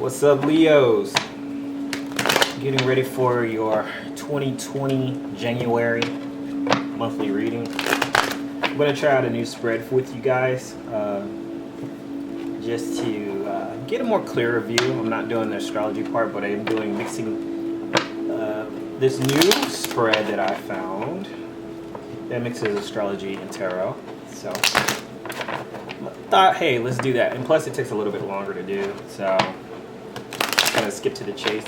What's up, Leos? Getting ready for your 2020 January monthly reading. I'm going to try out a new spread with you guys just to get a more clearer view. I'm not doing the astrology part, but I am doing mixing this new spread that I found that mixes astrology and tarot. So I thought, hey, let's do that. And plus, it takes a little bit longer to do. So kind of skip to the chase.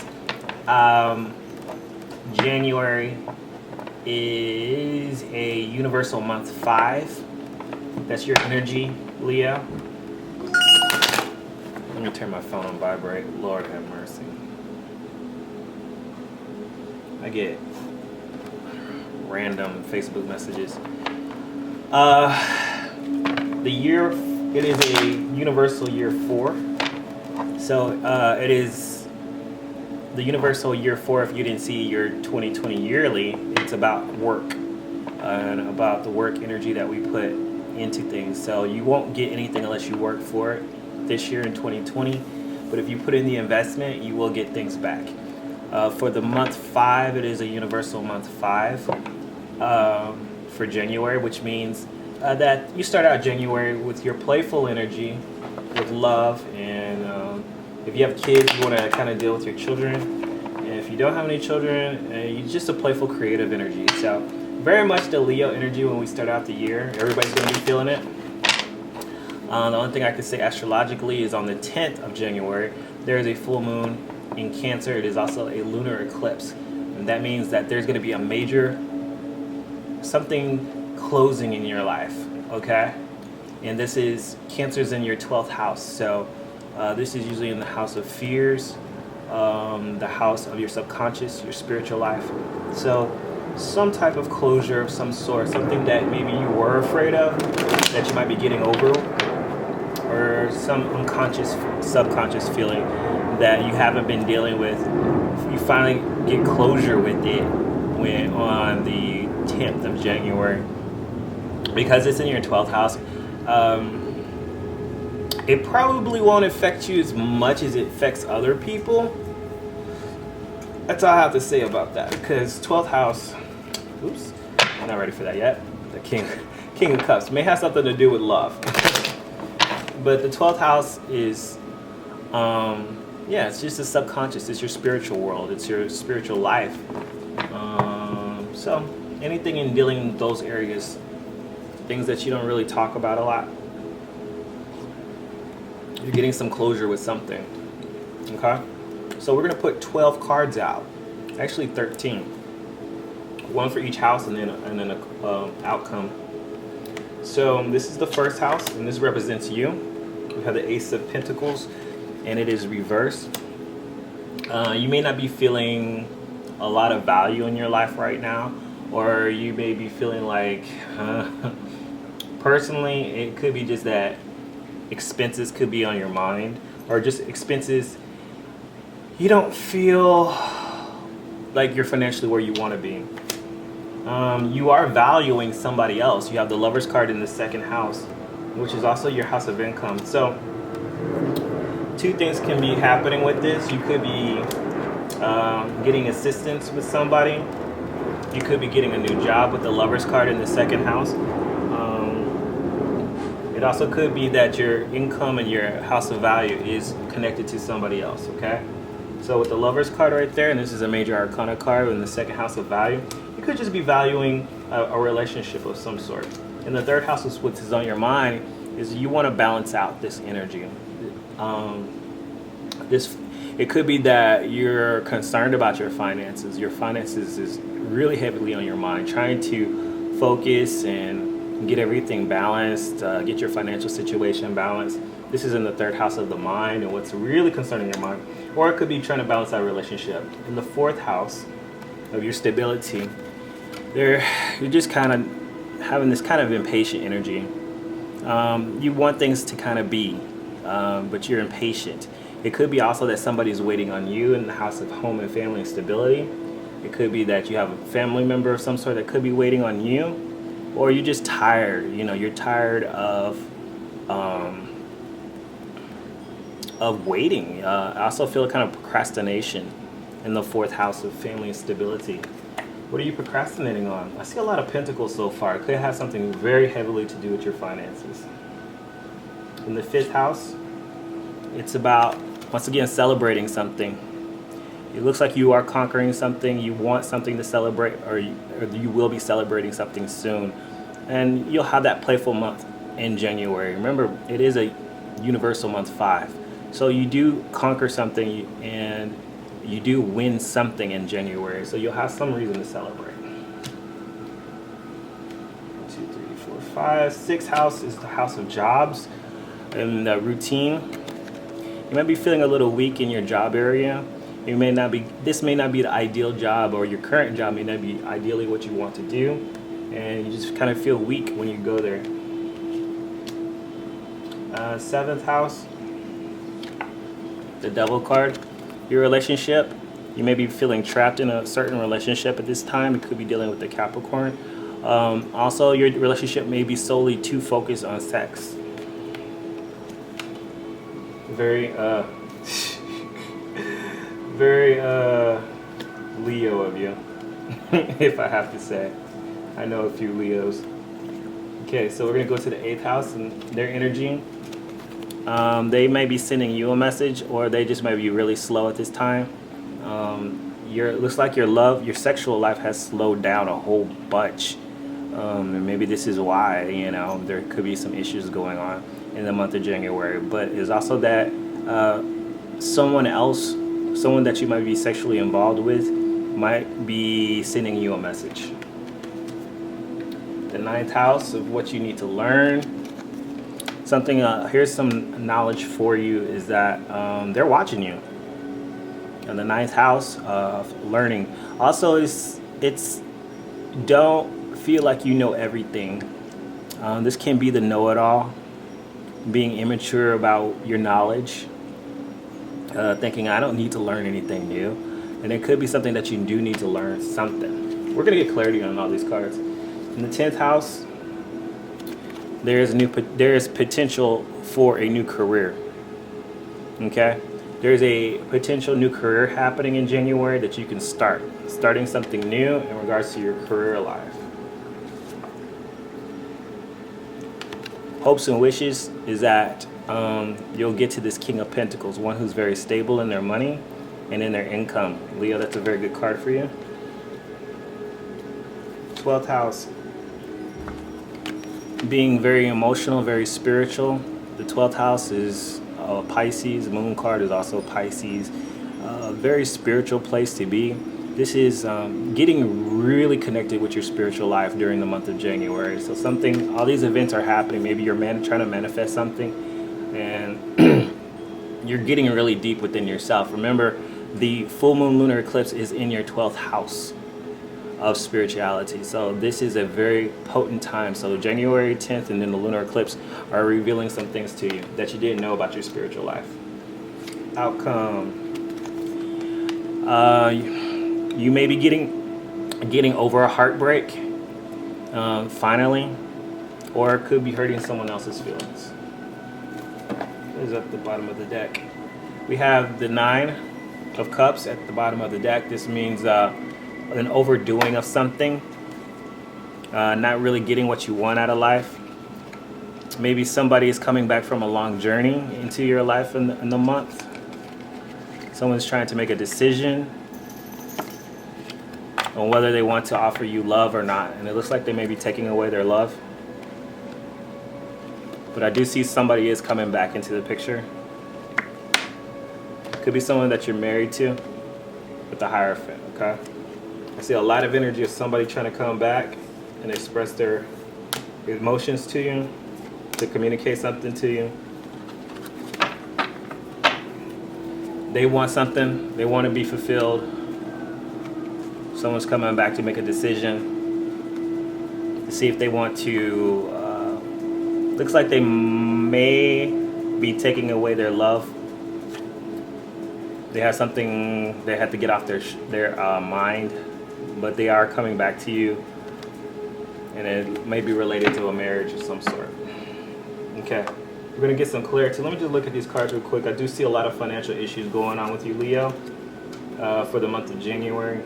January is a universal month 5. That's your energy, Leo. Let me turn my phone on vibrate. Lord have mercy. I get random Facebook messages. The year, it is a universal year 4. So it is the universal year 4. If you didn't see your 2020 yearly, it's about work and about the work energy that we put into things. So you won't get anything unless you work for it this year in 2020. But if you put in the investment, you will get things back. For the month 5, it is a universal month 5 for January, which means that you start out January with your playful energy, with love, and if you have kids, you want to kind of deal with your children. And if you don't have any children, you're just a playful, creative energy. So very much the Leo energy when we start out the year. Everybody's going to be feeling it. The only thing I can say astrologically is on the 10th of January, there is a full moon in Cancer. It is also a lunar eclipse. And that means that there's going to be a major something closing in your life, okay? And this is Cancer's in your 12th house. So this is usually in the house of fears, the house of your subconscious, your spiritual life. So some type of closure of some sort, something that maybe you were afraid of, that you might be getting over, or some unconscious, subconscious feeling that you haven't been dealing with. You finally get closure with it when on the 10th of January. Because it's in your 12th house, it probably won't affect you as much as it affects other people. That's all I have to say about that. Because 12th house, oops, I'm not ready for that yet. The King of Cups may have something to do with love. But the 12th house is, it's just the subconscious. It's your spiritual world. It's your spiritual life. So anything in dealing with those areas, things that you don't really talk about a lot, you're getting some closure with something. Okay? So we're going to put 12 cards out. Actually 13. One for each house and then an outcome. So this is the first house, and this represents you. We have the Ace of Pentacles, and it is reversed. You may not be feeling a lot of value in your life right now, or you may be feeling like, personally, it could be just that expenses could be on your mind, or just expenses, you don't feel like you're financially where you want to be. You are valuing somebody else. You have the Lover's card in the second house, which is also your house of income. So two things can be happening with this. You could be getting assistance with somebody. You could be getting a new job with the Lover's card in the second house. It also could be that your income and your house of value is connected to somebody else, okay? So with the Lover's card right there, and this is a major arcana card in the second house of value, you could just be valuing a relationship of some sort. And the third house, which is on your mind, is you want to balance out this energy. It could be that you're concerned about your finances. Your finances is really heavily on your mind, trying to focus and get everything balanced, get your financial situation balanced. This is in the third house of the mind and what's really concerning your mind. Or it could be trying to balance out a relationship. In the fourth house of your stability, you're just kind of having this kind of impatient energy. You want things to kind of be, but you're impatient. It could be also that somebody's waiting on you in the house of home and family and stability. It could be that you have a family member of some sort that could be waiting on you. Or you're just tired, you're tired of of waiting. I also feel a kind of procrastination in the fourth house of family and stability. What are you procrastinating on? I see a lot of pentacles so far. It could have something very heavily to do with your finances. In the fifth house, it's about, once again, celebrating something. It looks like you are conquering something. You want something to celebrate, or you will be celebrating something soon. And you'll have that playful month in January. Remember, it is a universal month 5. So you do conquer something and you do win something in January. So you'll have some reason to celebrate. 1, 2, 3, 4, 5. Sixth house is the house of jobs and routine. You might be feeling a little weak in your job area. You may not be. This may not be the ideal job, or your current job may not be ideally what you want to do, and you just kind of feel weak when you go there. Seventh house, the Devil card. Your relationship. You may be feeling trapped in a certain relationship at this time. It could be dealing with the Capricorn. Also, your relationship may be solely too focused on sex. Very very Leo of you, if I have to say. I know a few Leos. Okay, so we're gonna go to the 8th house and their energy. They may be sending you a message, or they just might be really slow at this time. It looks like your sexual life has slowed down a whole bunch. And maybe this is why, there could be some issues going on in the month of January. But it's also that someone that you might be sexually involved with might be sending you a message. The 9th house of what you need to learn. Here's some knowledge for you, is that they're watching you. And the 9th house of learning. Also, it's don't feel like you know everything. This can be the know-it-all, being immature about your knowledge, thinking I don't need to learn anything new. And it could be something that you do need to learn something. We're going to get clarity on all these cards. In the 10th house, there is potential for a new career. Okay? There's a potential new career happening in January that you can starting something new in regards to your career life. Hopes and wishes is that you'll get to this King of Pentacles, one who's very stable in their money and in their income. Leo, that's a very good card for you. 12th house, being very emotional, very spiritual. The 12th house is Pisces. Moon card is also Pisces. A very spiritual place to be. This is getting really connected with your spiritual life during the month of January. So all these events are happening. Maybe you're trying to manifest something, and you're getting really deep within yourself. Remember, the full moon lunar eclipse is in your 12th house of spirituality. So this is a very potent time. So January 10th and then the lunar eclipse are revealing some things to you that you didn't know about your spiritual life. Outcome. You may be getting over a heartbreak, finally, or it could be hurting someone else's feelings. What is at the bottom of the deck? We have the 9 of Cups at the bottom of the deck. This means an overdoing of something, not really getting what you want out of life. Maybe somebody is coming back from a long journey into your life in the month. Someone's trying to make a decision on whether they want to offer you love or not. And it looks like they may be taking away their love. But I do see somebody is coming back into the picture. Could be someone that you're married to with the Hierophant, okay? I see a lot of energy of somebody trying to come back and express their emotions to you, to communicate something to you. They want something. They want to be fulfilled. Someone's coming back to make a decision to see if they want to. Looks like they may be taking away their love. They have something they have to get off their mind, but they are coming back to you, and it may be related to a marriage of some sort. Okay. We're going to get some clarity. Let me just look at these cards real quick. I do see a lot of financial issues going on with you, Leo, for the month of January.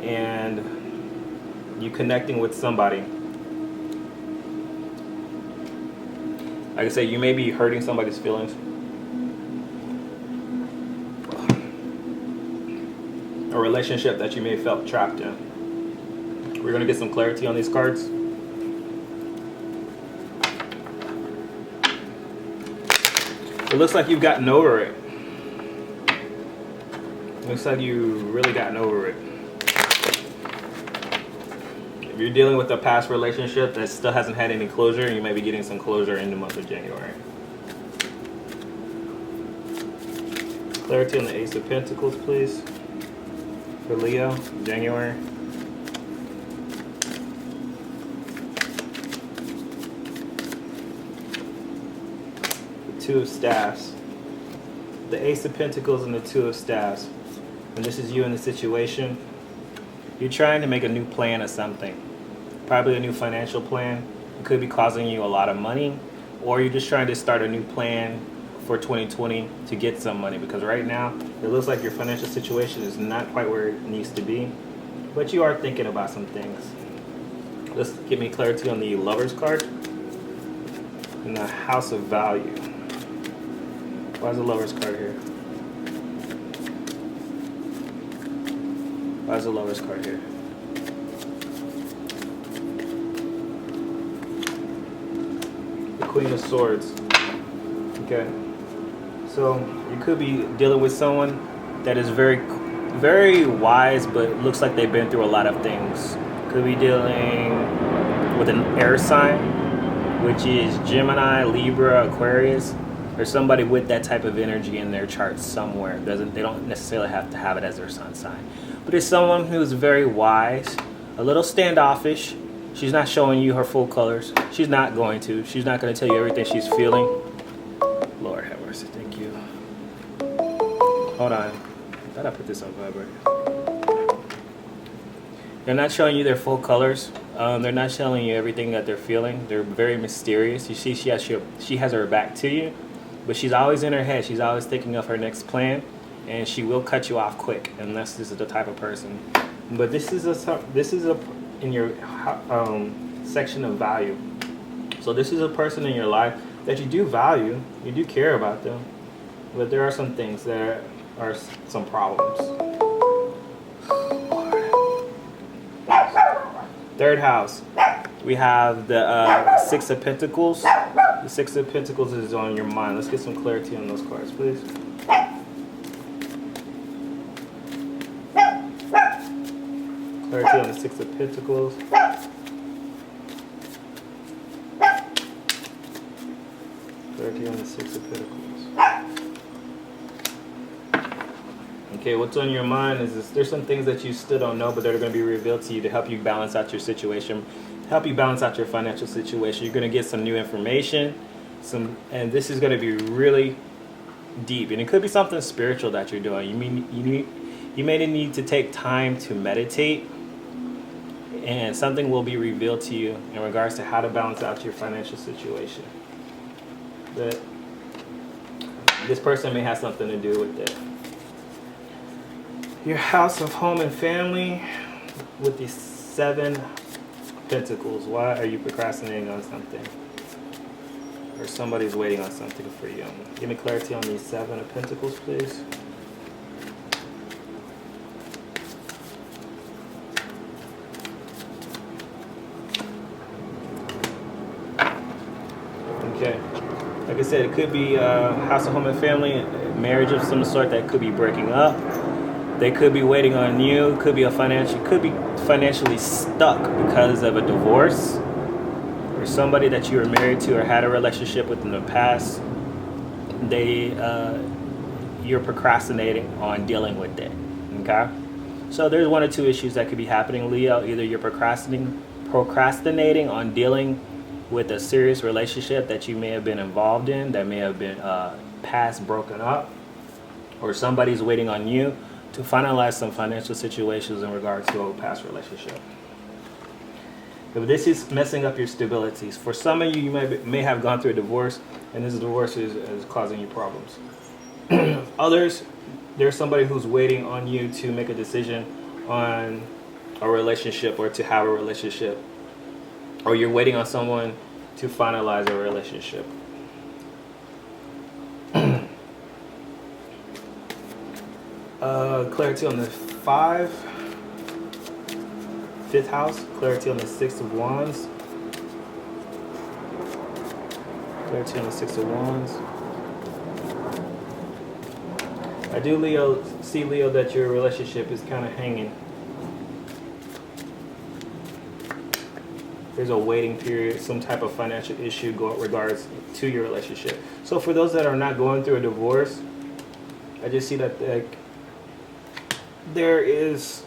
And you connecting with somebody. Like I said, you may be hurting somebody's feelings. A relationship that you may have felt trapped in. We're going to get some clarity on these cards. It looks like you've gotten over it. Looks like you really gotten over it. If you're dealing with a past relationship that still hasn't had any closure, you may be getting some closure in the month of January. Clarity on the Ace of Pentacles, please. For Leo, January. The Two of Staffs. The Ace of Pentacles and the Two of Staffs. And this is you in the situation. You're trying to make a new plan of something. Probably a new financial plan. It could be causing you a lot of money. Or you're just trying to start a new plan for 2020 to get some money, because right now it looks like your financial situation is not quite where it needs to be, but you are thinking about some things. Let's give me clarity on the Lovers card and the House of Value. Why is the Lovers card here? Why is the Lovers card here? The Queen of Swords. Okay. So you could be dealing with someone that is very, very wise, but looks like they've been through a lot of things. Could be dealing with an air sign, which is Gemini, Libra, Aquarius, or somebody with that type of energy in their chart somewhere. They don't necessarily have to have it as their sun sign, but it's someone who's very wise, a little standoffish. She's not showing you her full colors. She's not going to. She's not going to tell you everything she's feeling. Lord have mercy. Thank you. Hold on. I thought I put this on vibrate. They're not showing you their full colors. They're not showing you everything that they're feeling. They're very mysterious. You see, she has her back to you, but she's always in her head. She's always thinking of her next plan, and she will cut you off quick unless this is the type of person. But this is a in your section of value. So this is a person in your life that you do value, you do care about them, but there are some things that are some problems. Third house, we have the Six of Pentacles. The Six of Pentacles is on your mind. Let's get some clarity on those cards, please. Clarity on the Six of Pentacles. Clarity on the Six of Pentacles. Okay, what's on your mind is this. There's some things that you still don't know, but they're going to be revealed to you to help you balance out your situation, help you balance out your financial situation. You're going to get some new information, and this is going to be really deep, and it could be something spiritual that you're doing. You may need to take time to meditate, and something will be revealed to you in regards to how to balance out your financial situation. But this person may have something to do with it. Your House of Home and Family with the Seven Pentacles. Why are you procrastinating on something? Or somebody's waiting on something for you. Give me clarity on the Seven of Pentacles, please. Okay. Like I said, it could be House of Home and Family, marriage of some sort that could be breaking up. They could be waiting on you. Could be financially stuck because of a divorce, or somebody that you were married to or had a relationship with in the past. You're procrastinating on dealing with it. Okay, so there's one or two issues that could be happening, Leo. Either you're procrastinating on dealing with a serious relationship that you may have been involved in, that may have been past broken up, or somebody's waiting on you to finalize some financial situations in regards to a past relationship. If this is messing up your stabilities, for some of you, you may have gone through a divorce, and this divorce is causing you problems. Others, there's somebody who's waiting on you to make a decision on a relationship or to have a relationship, or you're waiting on someone to finalize a relationship. Clarity on the fifth house, clarity on the Six of Wands, clarity on the Six of Wands. I do see Leo that your relationship is kind of hanging. There's a waiting period, some type of financial issue regards to your relationship. So for those that are not going through a divorce, I just see that there is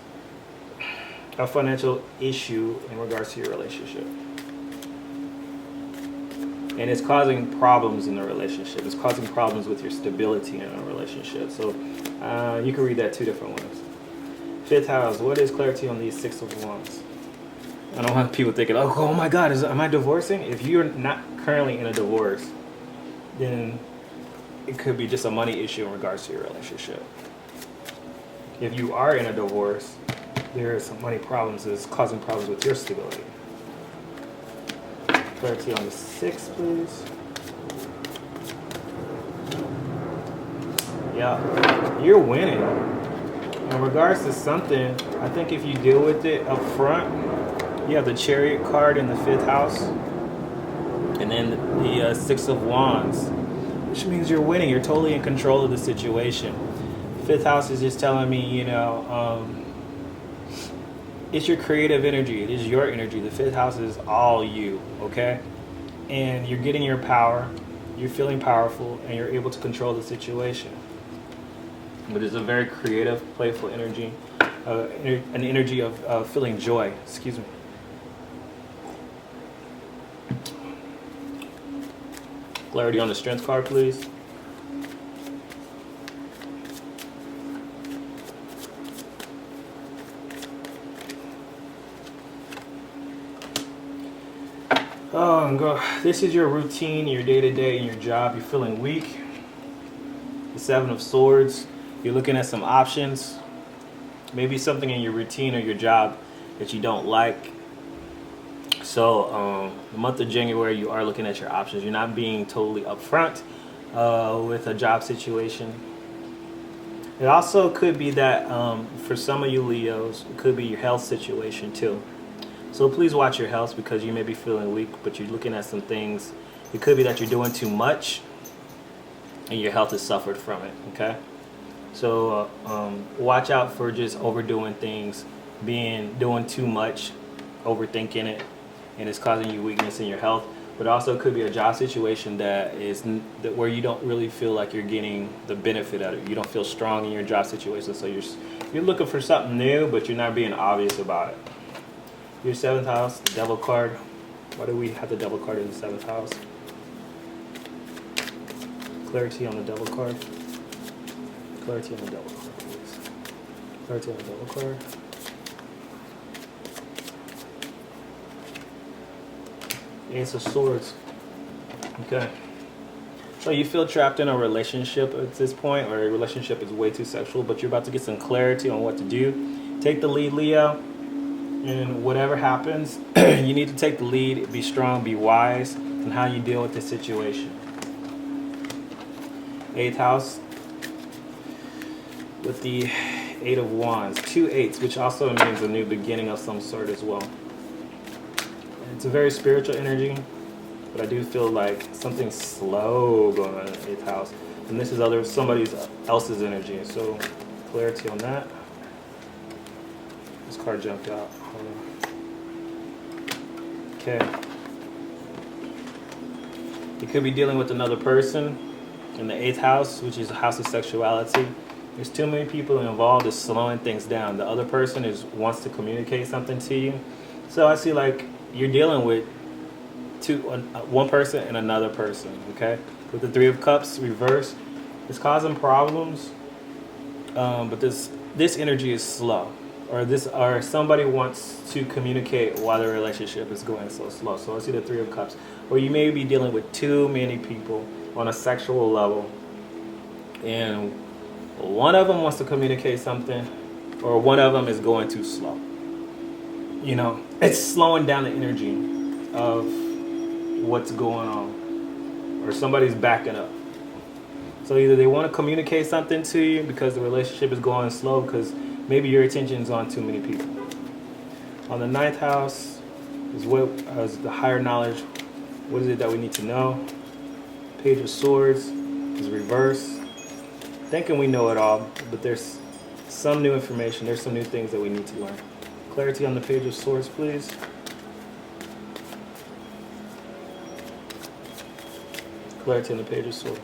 a financial issue in regards to your relationship. And it's causing problems in the relationship. It's causing problems with your stability in a relationship. So you can read that two different ways. Fifth house, what is clarity on these Six of Wands? I don't want people thinking, oh my God, am I divorcing? If you're not currently in a divorce, then it could be just a money issue in regards to your relationship. If you are in a divorce, there are some money problems that's causing problems with your stability. Clarity on the Six, please. Yeah, you're winning. In regards to something, I think if you deal with it up front, you have the Chariot card in the fifth house, and then the Six of Wands, which means you're winning. You're totally in control of the situation. Fifth house is just telling me, it's your creative energy. It is your energy. The fifth house is all you, okay? And you're getting your power. You're feeling powerful, and you're able to control the situation. But it's a very creative, playful energy, an energy of feeling joy. Excuse me. Clarity on the Strength card, please. This is your routine, your day-to-day, and your job. You're feeling weak. The Seven of Swords. You're looking at some options. Maybe something in your routine or your job that you don't like. So the month of January, you are looking at your options. You're not being totally upfront with a job situation. It also could be that for some of you Leos, it could be your health situation too. So please watch your health, because you may be feeling weak, but you're looking at some things. It could be that you're doing too much and your health has suffered from it, okay? So watch out for just overdoing things, doing too much, overthinking it, and it's causing you weakness in your health. But also it could be a job situation that where you don't really feel like you're getting the benefit of it. You don't feel strong in your job situation, so you're looking for something new, but you're not being obvious about it. Your seventh house, the Devil card. Why do we have the Devil card in the seventh house? Clarity on the Devil card. Clarity on the Devil card, please. Clarity on the Devil card. Ace of Swords. Okay. So you feel trapped in a relationship at this point, or a relationship is way too sexual, but you're about to get some clarity on what to do. Take the lead, Leo. And whatever happens, you need to take the lead, be strong, be wise in how you deal with this situation. Eighth house with the Eight of Wands. 2 8s, which also means a new beginning of some sort as well. It's a very spiritual energy, but I do feel like something slow going on in the 8th house. And this is somebody else's energy. So clarity on that. This card jumped out. Okay. You could be dealing with another person in the 8th house, which is a house of sexuality. There's too many people involved. It's slowing things down. The other person wants to communicate something to you. So I see like you're dealing with one person and another person, okay? With the Three of Cups reversed, it's causing problems, but this energy is slow, or somebody wants to communicate while the relationship is going so slow. So I see the Three of Cups, or you may be dealing with too many people on a sexual level, and one of them wants to communicate something, or one of them is going too slow. You know, it's slowing down the energy of what's going on, or somebody's backing up. So either they want to communicate something to you because the relationship is going slow, because maybe your attention is on too many people. On the ninth house is what is the higher knowledge. What is it that we need to know? Page of Swords is reverse. Thinking we know it all, but there's some new information. There's some new things that we need to learn. Clarity on the Page of Swords, please. Clarity on the Page of Swords.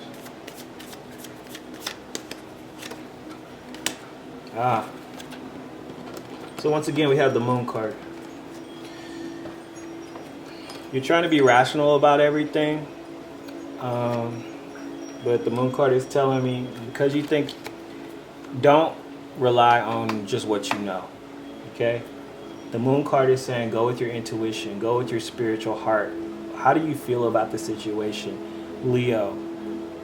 So once again, we have the Moon card. You're trying to be rational about everything, but the Moon card is telling me, because you think, don't rely on just what you know, okay? The Moon card is saying, go with your intuition, go with your spiritual heart. How do you feel about the situation? Leo,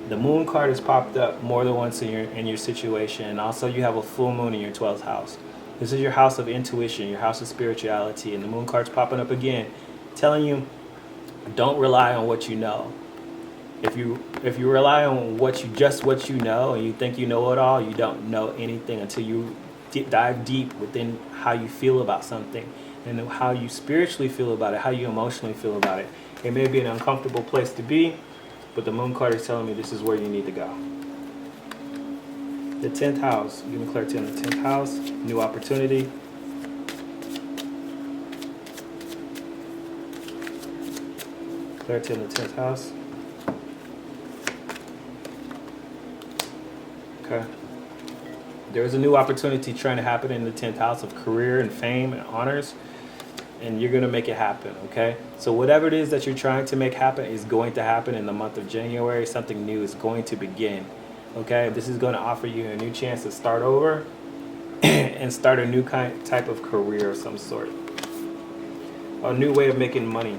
the Moon card has popped up more than once in your situation, and also you have a full moon in your 12th house. This is your house of intuition, your house of spirituality, and the Moon card's popping up again, telling you, don't rely on what you know. If you rely on what you know, and you think you know it all, you don't know anything until you dive deep within how you feel about something, and how you spiritually feel about it, how you emotionally feel about it. It may be an uncomfortable place to be, but the Moon card is telling me this is where you need to go. The 10th house, give me clarity on the 10th house, new opportunity. Clarity on the 10th house. Okay. There is a new opportunity trying to happen in the 10th house of career and fame and honors, and you're going to make it happen, okay? So whatever it is that you're trying to make happen is going to happen in the month of January. Something new is going to begin, okay? This is going to offer you a new chance to start over and start a new type of career of some sort. A new way of making money.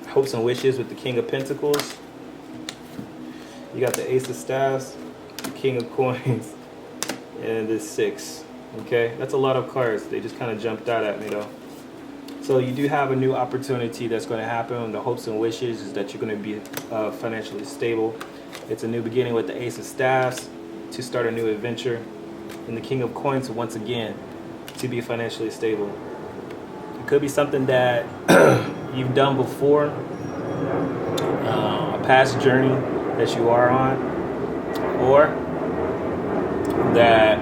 Hopes and wishes with the King of Pentacles. You got the Ace of Staves, the King of Coins, and this 6. Okay, that's a lot of cards. They just kind of jumped out at me though. So you do have a new opportunity that's going to happen. The hopes and wishes is that you're going to be financially stable. It's a new beginning with the Ace of Staves to start a new adventure, and the King of Coins once again to be financially stable. It could be something that you've done before, a past journey that you are on, or that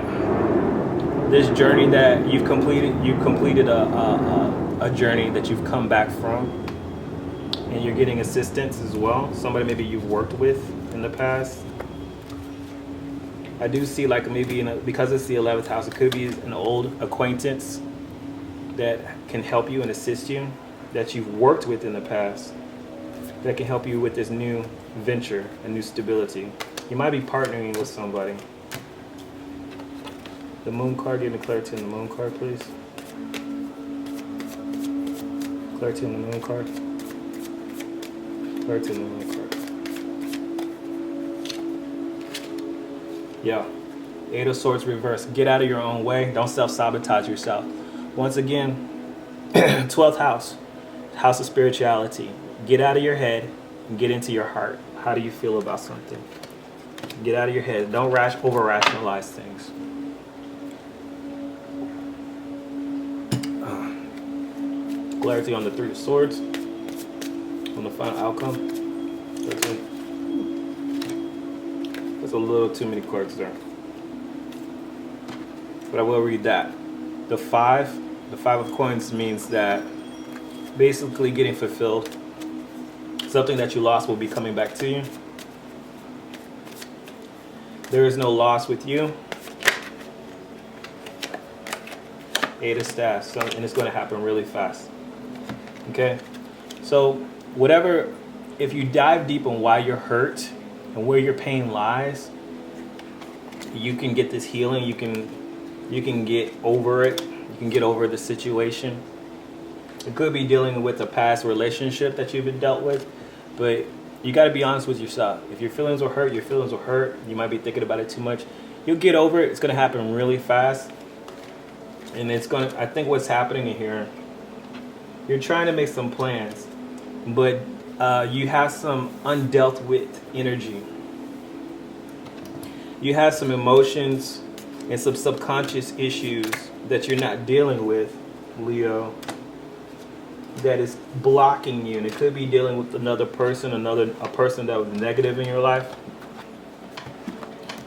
this journey that you've completed a journey that you've come back from, and you're getting assistance as well. Somebody maybe you've worked with in the past. I do see like maybe because it's the 11th house, it could be an old acquaintance that can help you and assist you, that you've worked with in the past, that can help you with this new venture and new stability. You might be partnering with somebody. The Moon card, give me clarity on the Moon card, please. Clarity on the Moon card. Clarity on the Moon card. Yeah. 8 of Swords reverse. Get out of your own way. Don't self-sabotage yourself. Once again, 12th house. House of spirituality. Get out of your head and get into your heart. How do you feel about something? Get out of your head. Don't over-rationalize things. Clarity on the 3 of Swords. On the final outcome. There's a little too many cards there. But I will read that. The 5 of Coins means that basically getting fulfilled. Something that you lost will be coming back to you. There is no loss with you. 8 of Staves, and it's going to happen really fast. Okay? So, whatever, if you dive deep on why you're hurt and where your pain lies, you can get this healing. You can You can get over it. You can get over the situation. It could be dealing with a past relationship that you've been dealt with, but you got to be honest with yourself. If your feelings were hurt, your feelings were hurt. You might be thinking about it too much. You'll get over it. It's going to happen really fast. And I think what's happening in here, you're trying to make some plans, but you have some undealt with energy. You have some emotions and some subconscious issues that you're not dealing with, Leo, that is blocking you. And it could be dealing with another person, a person that was negative in your life.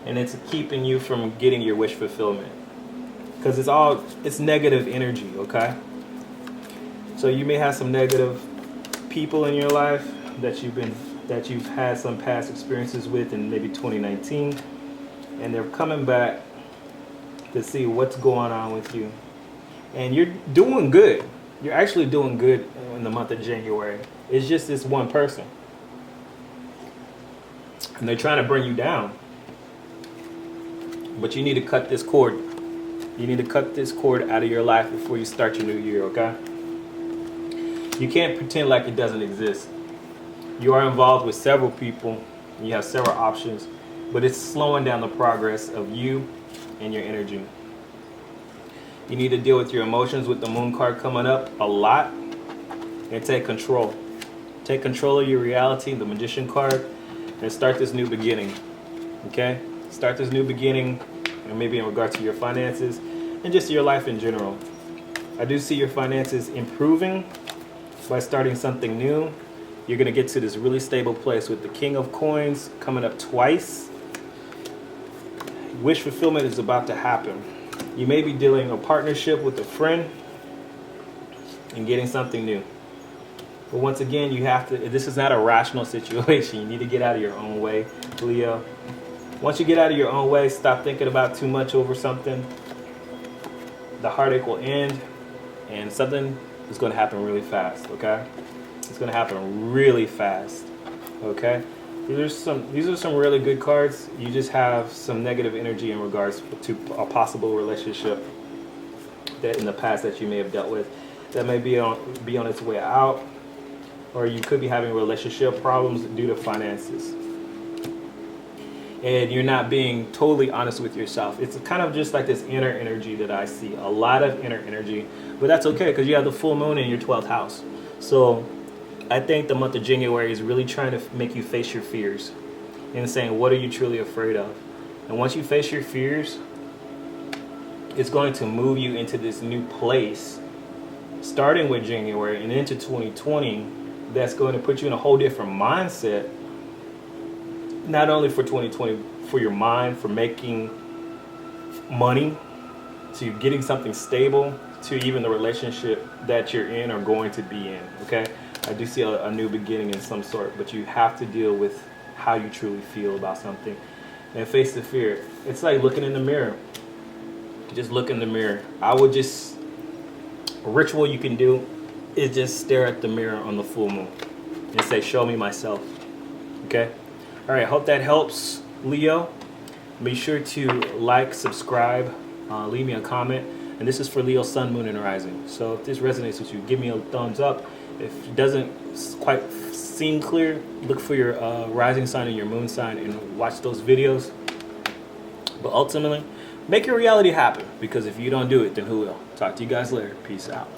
And it's keeping you from getting your wish fulfillment. Because it's negative energy, okay? So you may have some negative people in your life that you've had some past experiences with in maybe 2019, and they're coming back to see what's going on with you. And you're doing good. You're actually doing good in the month of January. It's just this one person. And they're trying to bring you down. But you need to cut this cord. You need to cut this cord out of your life before you start your new year, okay? You can't pretend like it doesn't exist. You are involved with several people. You have several options. But it's slowing down the progress of you and your energy. You need to deal with your emotions with the Moon card coming up a lot. And take control. Take control of your reality, the Magician card, and start this new beginning. Okay? Start this new beginning, and maybe in regard to your finances and just your life in general. I do see your finances improving by starting something new. You're going to get to this really stable place with the King of Coins coming up twice. Wish fulfillment is about to happen. You may be dealing a partnership with a friend and getting something new. But once again, this is not a rational situation. You need to get out of your own way, Leo. Once you get out of your own way, stop thinking about too much over something. The heartache will end, and something is going to happen really fast, okay? It's going to happen really fast, okay? These are some really good cards. You just have some negative energy in regards to a possible relationship that in the past that you may have dealt with that may be on its way out, or you could be having relationship problems due to finances. And you're not being totally honest with yourself. It's kind of just like this inner energy that I see. A lot of inner energy. But that's okay because you have the full moon in your 12th house. So I think the month of January is really trying to make you face your fears and saying, what are you truly afraid of? And once you face your fears, it's going to move you into this new place, starting with January and into 2020, that's going to put you in a whole different mindset. Not only for 2020, for your mind, for making money, to getting something stable, to even the relationship that you're in or going to be in, okay? I do see a new beginning in some sort, but you have to deal with how you truly feel about something and face the fear. It's like looking in the mirror. Just look in the mirror. A ritual you can do is just stare at the mirror on the full moon and say, show me myself, okay? All right, hope that helps, Leo. Be sure to like, subscribe, leave me a comment. And this is for Leo, Sun, Moon, and Rising. So if this resonates with you, give me a thumbs up. If it doesn't quite seem clear, look for your rising sign and your moon sign and watch those videos. But ultimately, make your reality happen. Because if you don't do it, then who will? Talk to you guys later. Peace out.